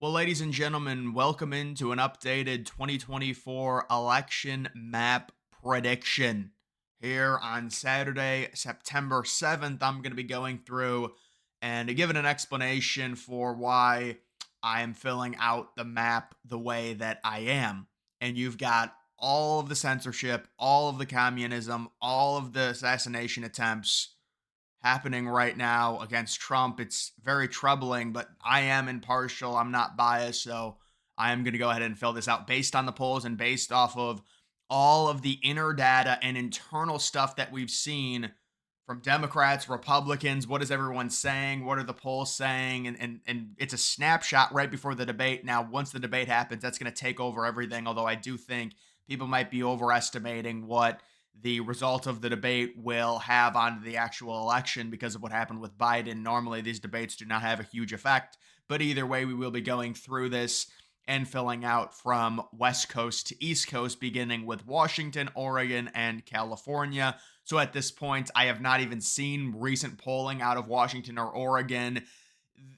Well, ladies and gentlemen, welcome into an updated 2024 election map prediction. Here on Saturday, September 7th, I'm going to be going through and giving an explanation for why I am filling out the map the way that I am. And you've got all of the censorship, all of the communism, all of the assassination attempts happening right now against Trump. It's very troubling, but I am impartial. I'm not biased. So I am going to go ahead and fill this out based on the polls and based off of all of the inner data and internal stuff that we've seen from Democrats, Republicans. What is everyone saying? What are the polls saying? And it's a snapshot right before the debate. Now, once the debate happens, that's going to take over everything. Although I do think people might be overestimating what the result of the debate will have on the actual election because of what happened with Biden. Normally, these debates do not have a huge effect, but either way, we will be going through this and filling out from West Coast to East Coast, beginning with Washington, Oregon, and California. So at this point, I have not even seen recent polling out of Washington or Oregon.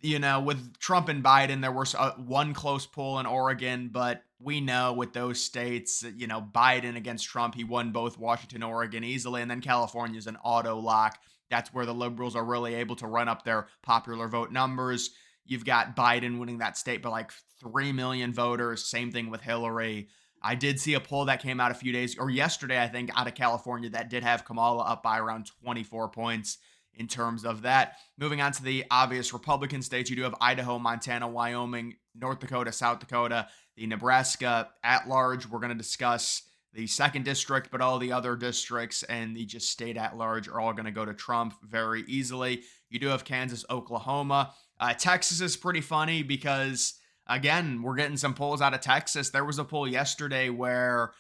With Trump and Biden, there was one close poll in Oregon, but we know with those states, Biden against Trump, he won both Washington, Oregon easily, and then California is an auto lock. That's where the liberals are really able to run up their popular vote numbers. You've got Biden winning that state by like 3 million voters. Same thing with Hillary. I did see a poll that came out a few days or yesterday, I think, out of California that did have Kamala up by around 24 points in terms of that. Moving on to the obvious Republican states, you do have Idaho, Montana, Wyoming, North Dakota, South Dakota, the Nebraska at large. We're going to discuss the second district, but all the other districts and the just state at large are all going to go to Trump very easily. You do have Kansas, Oklahoma. Texas is pretty funny because, again, we're getting some polls out of Texas. There was a poll yesterday where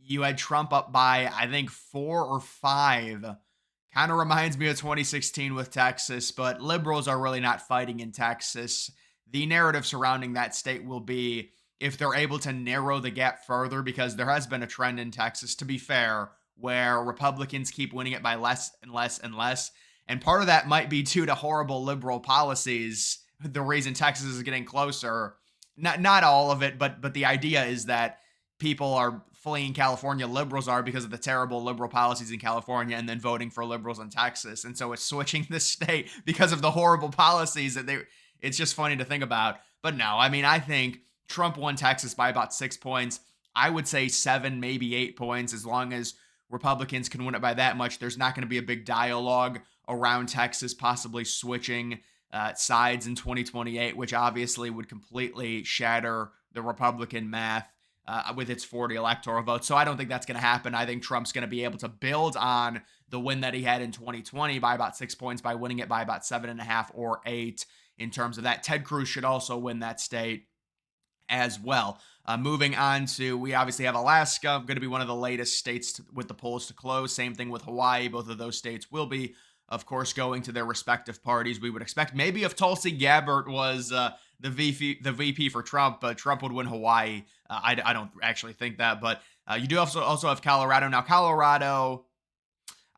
you had Trump up by, I think, 4 or 5. Kind of reminds me of 2016 with Texas, but liberals are really not fighting in Texas. The narrative surrounding that state will be if they're able to narrow the gap further, because there has been a trend in Texas, to be fair, where Republicans keep winning it by less and less and less. And part of that might be due to horrible liberal policies. The reason Texas is getting closer, not all of it, but the idea is that people are fleeing California, liberals are, because of the terrible liberal policies in California, and then voting for liberals in Texas. And so it's switching the state because of the horrible policies that it's just funny to think about. But no, I mean, I think Trump won Texas by about 6 points. I would say 7, maybe 8 points. As long as Republicans can win it by that much, there's not going to be a big dialogue around Texas possibly switching sides in 2028, which obviously would completely shatter the Republican math with its 40 electoral votes. So I don't think that's going to happen. I think Trump's going to be able to build on the win that he had in 2020 by about 6 points by winning it by about 7.5 or 8 in terms of that. Ted Cruz should also win that state as well. Moving on to, we obviously have Alaska, going to be one of the latest states with the polls to close. Same thing with Hawaii. Both of those states will be, of course, going to their respective parties. We would expect maybe if Tulsi Gabbard was the VP for Trump, but Trump would win Hawaii. I don't actually think that, but you do also have Colorado. Now, Colorado,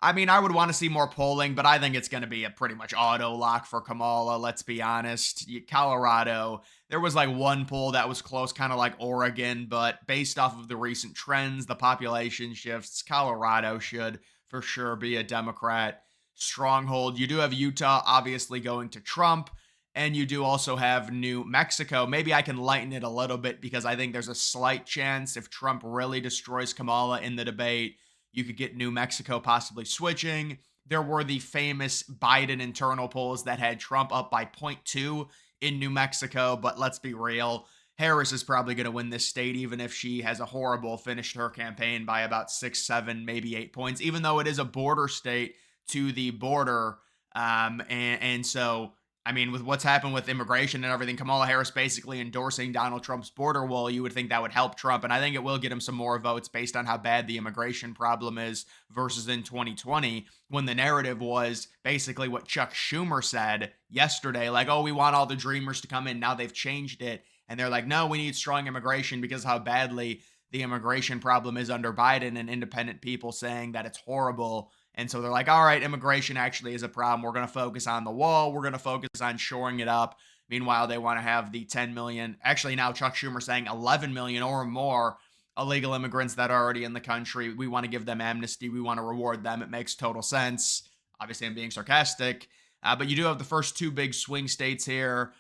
I mean, I would want to see more polling, but I think it's going to be a pretty much auto lock for Kamala. Let's be honest. Colorado, there was like one poll that was close, kind of like Oregon, but based off of the recent trends, the population shifts, Colorado should for sure be a Democrat stronghold. You do have Utah, obviously going to Trump, and you do also have New Mexico. Maybe I can lighten it a little bit because I think there's a slight chance if Trump really destroys Kamala in the debate, you could get New Mexico possibly switching. There were the famous Biden internal polls that had Trump up by zero point 0.2 in New Mexico, but let's be real. Harris is probably going to win this state, even if she has a horrible finish to her campaign by about 6, 7, maybe 8 points, even though it is a border state to the border. And so, I mean, with what's happened with immigration and everything, Kamala Harris basically endorsing Donald Trump's border wall, you would think that would help Trump. And I think it will get him some more votes based on how bad the immigration problem is versus in 2020, when the narrative was basically what Chuck Schumer said yesterday, like, oh, we want all the dreamers to come in. Now they've changed it. And they're like, no, we need strong immigration because of how badly the immigration problem is under Biden, and independent people saying that it's horrible. And so they're like, all right, immigration actually is a problem. We're going to focus on the wall. We're going to focus on shoring it up. Meanwhile, they want to have the 10 million, actually, now Chuck Schumer saying 11 million or more illegal immigrants that are already in the country. We want to give them amnesty. We want to reward them. It makes total sense. Obviously, I'm being sarcastic. But you do have the first two big swing states here.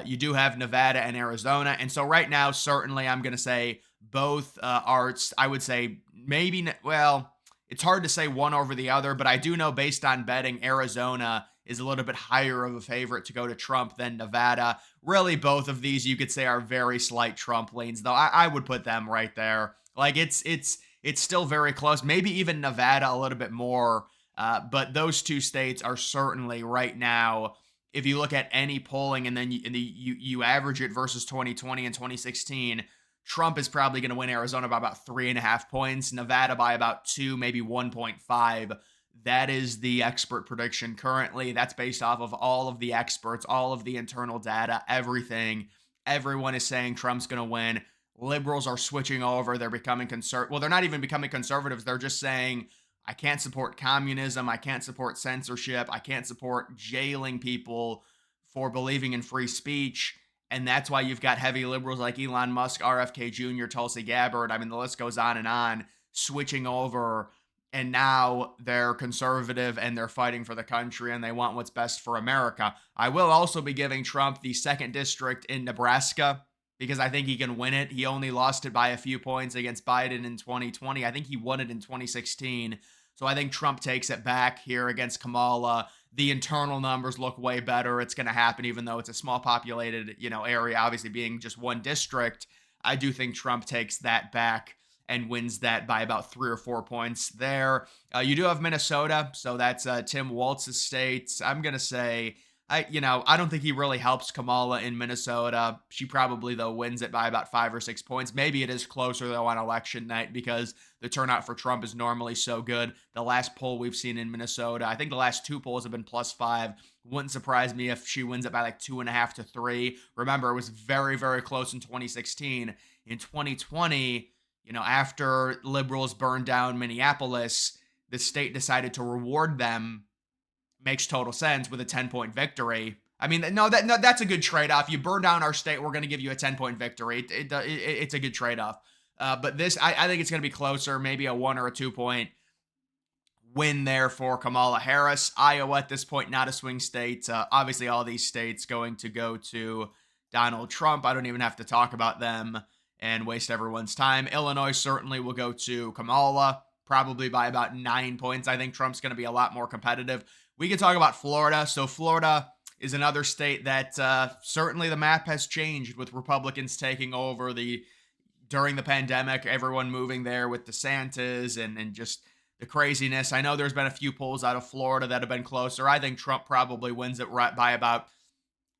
You do have Nevada and Arizona. And so right now, certainly, I'm going to say both arts. I would say maybe, well, it's hard to say one over the other, but I do know based on betting, Arizona is a little bit higher of a favorite to go to Trump than Nevada. Really, both of these you could say are very slight Trump leans, though. I would put them right there. Like it's still very close. Maybe even Nevada a little bit more. But those two states are certainly right now. If you look at any polling and then you average it versus 2020 and 2016, Trump is probably going to win Arizona by about 3.5 points, Nevada by about 2, maybe 1.5. That is the expert prediction currently. That's based off of all of the experts, all of the internal data, everything. Everyone is saying Trump's going to win. Liberals are switching over. They're becoming conservative. Well, they're not even becoming conservatives. They're just saying, I can't support communism. I can't support censorship. I can't support jailing people for believing in free speech. And that's why you've got heavy liberals like Elon Musk, RFK Jr., Tulsi Gabbard. I mean, the list goes on, switching over. And now they're conservative and they're fighting for the country and they want what's best for America. I will also be giving Trump the second district in Nebraska because I think he can win it. He only lost it by a few points against Biden in 2020. I think he won it in 2016. So I think Trump takes it back here against Kamala. The internal numbers look way better. It's going to happen, even though it's a small populated, area, obviously being just one district. I do think Trump takes that back and wins that by about 3 or 4 points there. You do have Minnesota, so that's Tim Walz's state. I'm going to say, I don't think he really helps Kamala in Minnesota. She probably, though, wins it by about 5 or 6 points. Maybe it is closer, though, on election night because the turnout for Trump is normally so good. The last poll we've seen in Minnesota, I think the last two polls have been +5. Wouldn't surprise me if she wins it by like 2.5 to 3. Remember, it was very, very close in 2016. In 2020, after liberals burned down Minneapolis, the state decided to reward them. Makes total sense with a 10-point victory. I mean, no, that's a good trade-off. You burn down our state, we're going to give you a 10-point victory. It's a good trade-off. But this, I think it's going to be closer, maybe a 1 or a 2-point win there for Kamala Harris. Iowa at this point, not a swing state. Obviously, all these states going to go to Donald Trump. I don't even have to talk about them and waste everyone's time. Illinois certainly will go to Kamala, probably by about 9 points. I think Trump's going to be a lot more competitive. We can talk about Florida. So Florida is another state that certainly the map has changed with Republicans taking over during the pandemic, everyone moving there with DeSantis and just the craziness. I know there's been a few polls out of Florida that have been closer. I think Trump probably wins it right by about,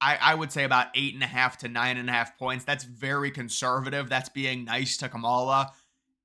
I would say about 8.5 to 9.5 points. That's very conservative. That's being nice to Kamala.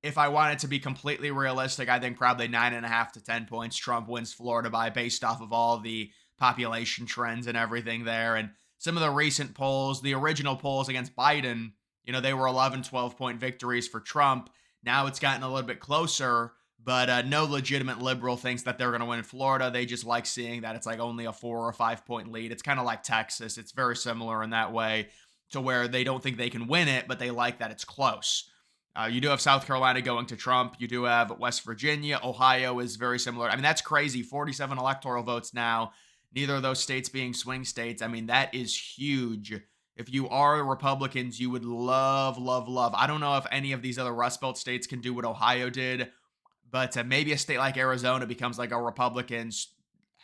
If I wanted to be completely realistic, I think probably 9.5 to 10 points Trump wins Florida by based off of all the population trends and everything there. And some of the recent polls, the original polls against Biden, they were 11, 12-point victories for Trump. Now it's gotten a little bit closer, but no legitimate liberal thinks that they're going to win in Florida. They just like seeing that it's like only a 4 or 5-point lead. It's kind of like Texas. It's very similar in that way to where they don't think they can win it, but they like that it's close. You do have South Carolina going to Trump. You do have West Virginia. Ohio is very similar. I mean, that's crazy. 47 electoral votes now. Neither of those states being swing states. I mean, that is huge. If you are Republicans, you would love, love, love. I don't know if any of these other Rust Belt states can do what Ohio did, but maybe a state like Arizona becomes like a Republicans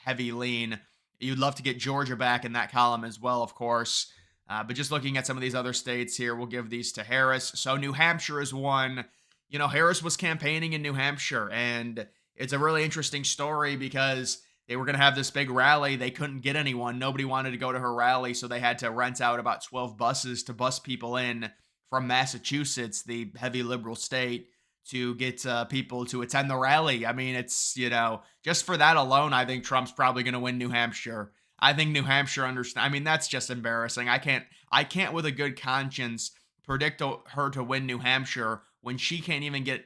heavy lean. You'd love to get Georgia back in that column as well, of course. But just looking at some of these other states here, we'll give these to Harris. So New Hampshire is one. Harris was campaigning in New Hampshire, and it's a really interesting story because they were going to have this big rally. They couldn't get anyone. Nobody wanted to go to her rally, so they had to rent out about 12 buses to bus people in from Massachusetts, the heavy liberal state, to get people to attend the rally. I mean, it's, just for that alone, I think Trump's probably going to win New Hampshire. I think New Hampshire I mean, that's just embarrassing. I can't with a good conscience predict her to win New Hampshire when she can't even get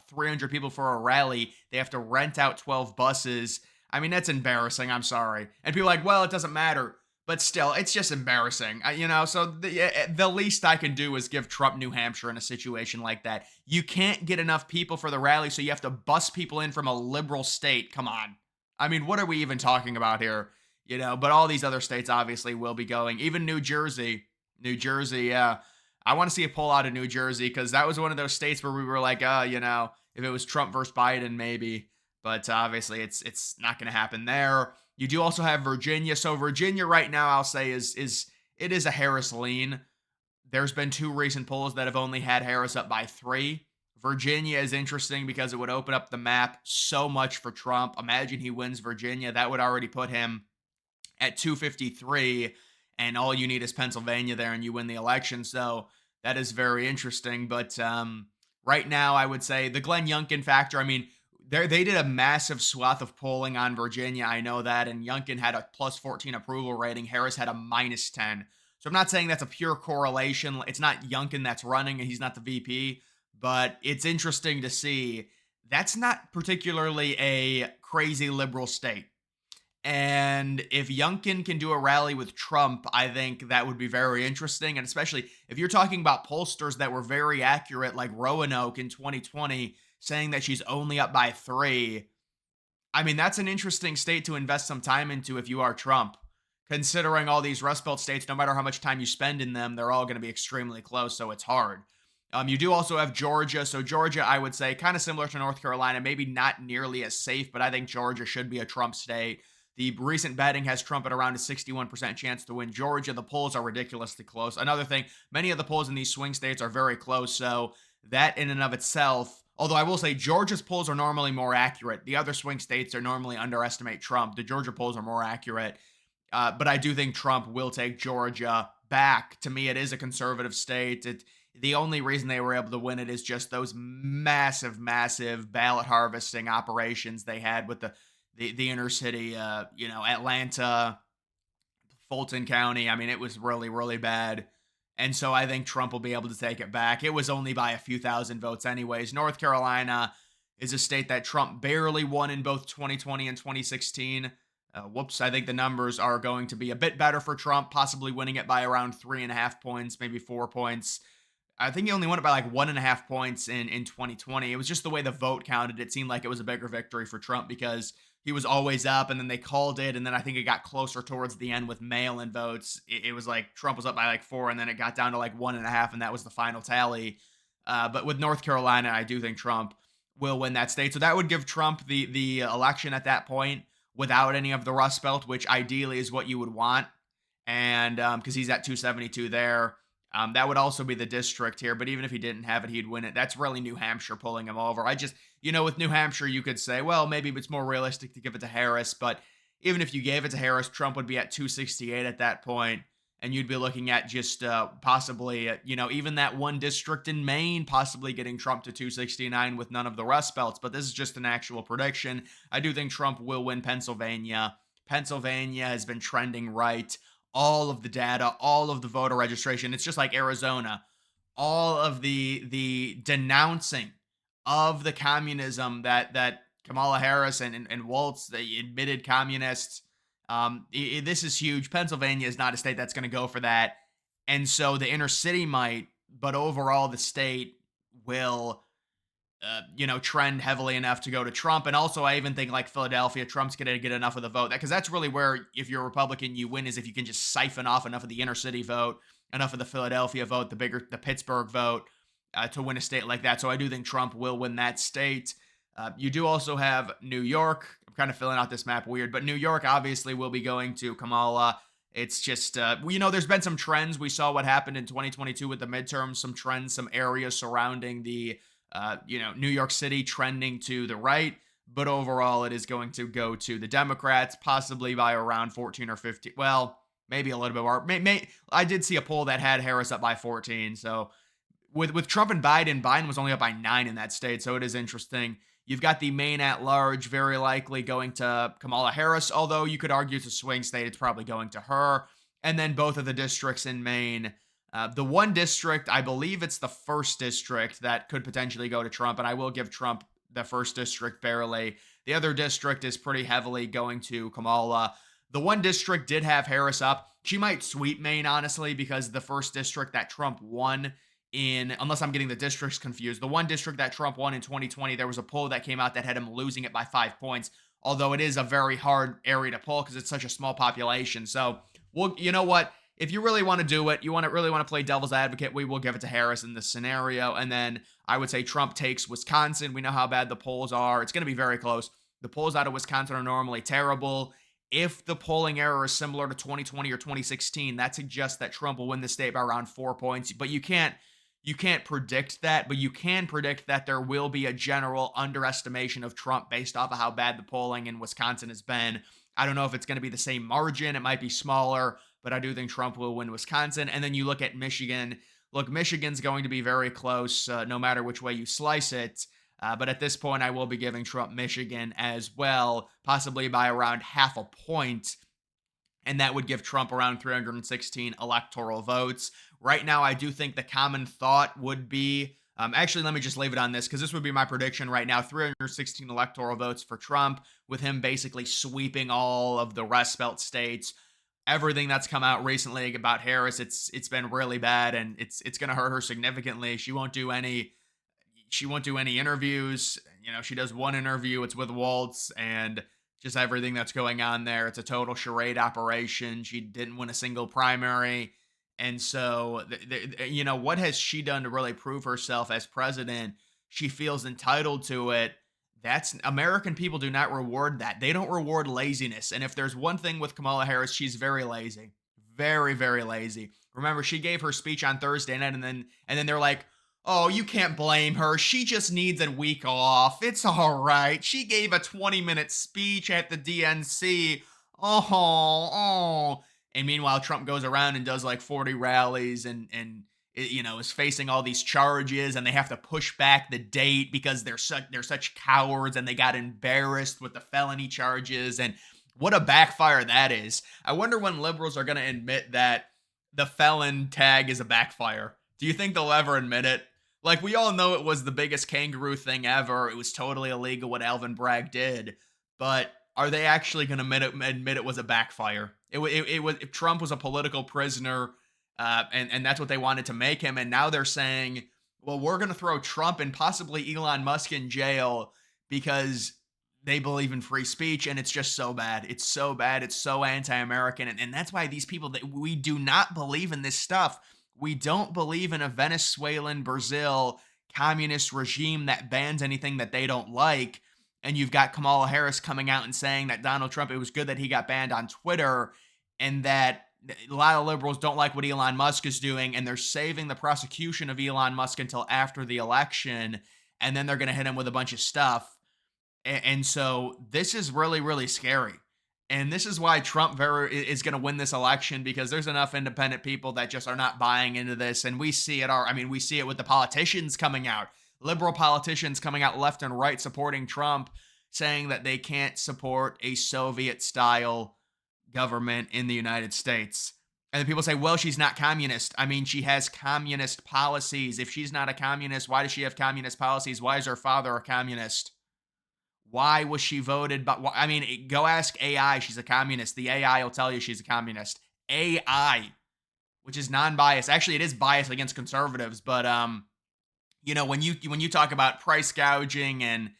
300 people for a rally. They have to rent out 12 buses. I mean, that's embarrassing. I'm sorry. And people are like, well, it doesn't matter. but still, it's just embarrassing. So the least I can do is give Trump New Hampshire in a situation like that. You can't get enough people for the rally, so you have to bus people in from a liberal state. Come on. I mean, what are we even talking about here? But all these other states obviously will be going. Even New Jersey. New Jersey, yeah. I want to see a poll out of New Jersey because that was one of those states where we were like, if it was Trump versus Biden, maybe. But obviously, it's not going to happen there. You do also have Virginia. So Virginia right now, I'll say is it is a Harris lean. There's been two recent polls that have only had Harris up by 3. Virginia is interesting because it would open up the map so much for Trump. Imagine he wins Virginia. That would already put him at 253, and all you need is Pennsylvania there, and you win the election. So that is very interesting. But right now, I would say the Glenn Youngkin factor. I mean, they did a massive swath of polling on Virginia. I know that, and Youngkin had a plus 14 approval rating. Harris had a minus 10. So I'm not saying that's a pure correlation. It's not Youngkin that's running, and he's not the VP. But it's interesting to see. That's not particularly a crazy liberal state. And if Youngkin can do a rally with Trump, I think that would be very interesting. And especially if you're talking about pollsters that were very accurate, like Roanoke in 2020, saying that she's only up by 3. I mean, that's an interesting state to invest some time into if you are Trump, considering all these Rust Belt states, no matter how much time you spend in them, they're all going to be extremely close. So it's hard. You do also have Georgia. So Georgia, I would say, kind of similar to North Carolina, maybe not nearly as safe, but I think Georgia should be a Trump state. The recent betting has Trump at around a 61% chance to win Georgia. The polls are ridiculously close. Another thing, many of the polls in these swing states are very close. So that in and of itself, although I will say Georgia's polls are normally more accurate. The other swing states are normally underestimate Trump. The Georgia polls are more accurate. But I do think Trump will take Georgia back. To me, it is a conservative state. The only reason they were able to win it is just those massive, massive ballot harvesting operations they had with the inner city, Atlanta, Fulton County. I mean, it was really, really bad. And so I think Trump will be able to take it back. It was only by a few thousand votes, anyways. North Carolina is a state that Trump barely won in both 2020 and 2016. I think the numbers are going to be a bit better for Trump, possibly winning it by around 3.5 points, maybe 4 points. I think he only won it by like 1.5 points in 2020. It was just the way the vote counted. It seemed like it was a bigger victory for Trump because he was always up, and then they called it, and then I think it got closer towards the end with mail-in votes. It was like Trump was up by like 4, and then it got down to like 1.5, and that was the final tally. But with North Carolina, I do think Trump will win that state. So that would give Trump the election at that point without any of the Rust Belt, which ideally is what you would want. And because he's at 272 there. That would also be the district here, but even if he didn't have it, he'd win it. That's really New Hampshire pulling him over. With New Hampshire, you could say, well, maybe it's more realistic to give it to Harris, but even if you gave it to Harris, Trump would be at 268 at that point, and you'd be looking at just possibly, even that one district in Maine possibly getting Trump to 269 with none of the Rust Belts, but this is just an actual prediction. I do think Trump will win Pennsylvania. Pennsylvania has been trending right. All of the data, all of the voter registration. It's just like Arizona. All of the denouncing of the communism that Kamala Harris and Waltz, the admitted communists. This is huge. Pennsylvania is not a state that's going to go for that. And so the inner city might, but overall the state will trend heavily enough to go to Trump. And also, I even think like Philadelphia, Trump's going to get enough of the vote. Because that's really where, if you're a Republican, you win is if you can just siphon off enough of the inner city vote, enough of the Philadelphia vote, the Pittsburgh vote to win a state like that. So I do think Trump will win that state. You do also have New York. I'm kind of filling out this map weird, but New York obviously will be going to Kamala. It's just, there's been some trends. We saw what happened in 2022 with the midterms, some trends, some areas surrounding the New York City trending to the right, but overall it is going to go to the Democrats, possibly by around 14 or 15. Well, maybe a little bit more. I did see a poll that had Harris up by 14. So with Trump and Biden was only up by 9 in that state. So it is interesting. You've got the Maine at large, very likely going to Kamala Harris, although you could argue it's a swing state. It's probably going to her. And then both of the districts in Maine. The one district, I believe it's the first district that could potentially go to Trump, and I will give Trump the first district barely. The other district is pretty heavily going to Kamala. The one district did have Harris up. She might sweep Maine, honestly, because the first district that Trump won in, unless I'm getting the districts confused, the one district that Trump won in 2020, there was a poll that came out that had him losing it by 5 points. Although it is a very hard area to poll because it's such a small population. So, well, you know what? If you really want to do it, you want to really want to play devil's advocate, we will give it to Harris in this scenario. And then I would say Trump takes Wisconsin. We know how bad the polls are. It's going to be very close. The polls out of Wisconsin are normally terrible. If the polling error is similar to 2020 or 2016, that suggests that Trump will win the state by around 4 points. But you can't predict that, but you can predict that there will be a general underestimation of Trump based off of how bad the polling in Wisconsin has been. I don't know if it's going to be the same margin. It might be smaller, but I do think Trump will win Wisconsin. And then you look at Michigan. Look, Michigan's going to be very close no matter which way you slice it. But at this point, I will be giving Trump Michigan as well, possibly by around half a point. And that would give Trump around 316 electoral votes. Right now, I do think the common thought would be actually, let me just leave it on this because this would be my prediction right now 316 electoral votes for Trump, with him basically sweeping all of the Rust Belt states. Everything that's come out recently about Harris, it's been really bad, and it's going to hurt her significantly. She won't do any interviews. She does one interview, it's with Waltz, and just everything that's going on there. It's a total charade operation. She didn't win a single primary. And so, what has she done to really prove herself as president? She feels entitled to it. That's American people do not reward that. They don't reward laziness. And if there's one thing with Kamala Harris, she's very lazy. Very, very lazy. Remember, she gave her speech on Thursday night, and then they're like, "Oh, you can't blame her. She just needs a week off. It's all right. She gave a 20-minute speech at the DNC. Oh." And meanwhile, Trump goes around and does like 40 rallies and is facing all these charges, and they have to push back the date because they're such cowards, and they got embarrassed with the felony charges. And what a backfire that is. I wonder when liberals are going to admit that the felon tag is a backfire. Do you think they'll ever admit it? Like, we all know it was the biggest kangaroo thing ever. It was totally illegal what Alvin Bragg did. But are they actually going to admit it was a backfire? It was, if Trump was a political prisoner, and that's what they wanted to make him. And now they're saying, well, we're going to throw Trump and possibly Elon Musk in jail because they believe in free speech. And it's just so bad. It's so bad. It's so anti-American. And that's why these people, that we do not believe in this stuff. We don't believe in a Venezuelan, Brazil communist regime that bans anything that they don't like. And you've got Kamala Harris coming out and saying that Donald Trump, it was good that he got banned on Twitter, and that a lot of liberals don't like what Elon Musk is doing, and they're saving the prosecution of Elon Musk until after the election, and then they're going to hit him with a bunch of stuff. And so this is really, really scary. And this is why Trump is going to win this election, because there's enough independent people that just are not buying into this. And we see it. We see it with the politicians coming out, liberal politicians coming out left and right supporting Trump, saying that they can't support a Soviet style government in the United States. And then people say, well, she's not communist. She has communist policies. If she's not a communist, why does she have communist policies? Why is her father a communist? Why was she voted? But go ask AI. She's a communist. The AI will tell you she's a communist. AI, which is non-biased. Actually, it is biased against conservatives. But when you talk about price gouging and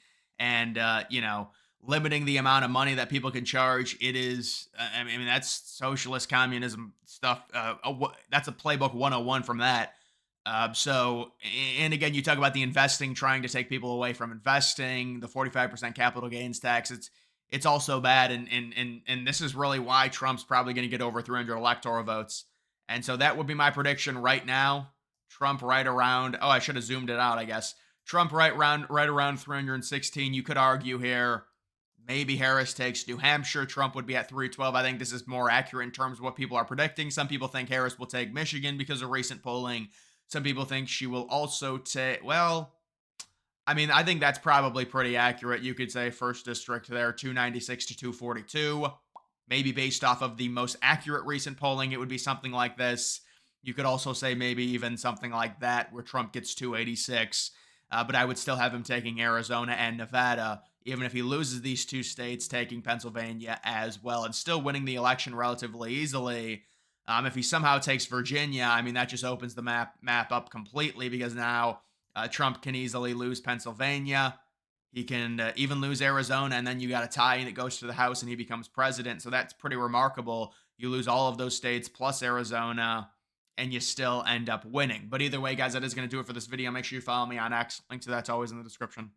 limiting the amount of money that people can charge, it is. That's socialist communism stuff. That's a playbook 101 from that. And again, you talk about the investing, trying to take people away from investing, the 45% capital gains tax. It's also bad. And this is really why Trump's probably going to get over 300 electoral votes. And so that would be my prediction right now. Trump right around, I should have zoomed it out, I guess. Trump right around 316. You could argue here, maybe Harris takes New Hampshire. Trump would be at 312. I think this is more accurate in terms of what people are predicting. Some people think Harris will take Michigan because of recent polling. Some people think she will also take, I think that's probably pretty accurate. You could say first district there, 296 to 242. Maybe based off of the most accurate recent polling, it would be something like this. You could also say maybe even something like that where Trump gets 286. But I would still have him taking Arizona and Nevada even if he loses these two states, taking Pennsylvania as well and still winning the election relatively easily. If he somehow takes Virginia, I mean, that just opens the map up completely because now Trump can easily lose Pennsylvania. He can even lose Arizona, and then you got a tie, and it goes to the House, and he becomes president. So that's pretty remarkable. You lose all of those states plus Arizona, and you still end up winning. But either way, guys, that is going to do it for this video. Make sure you follow me on X. Link to that's always in the description.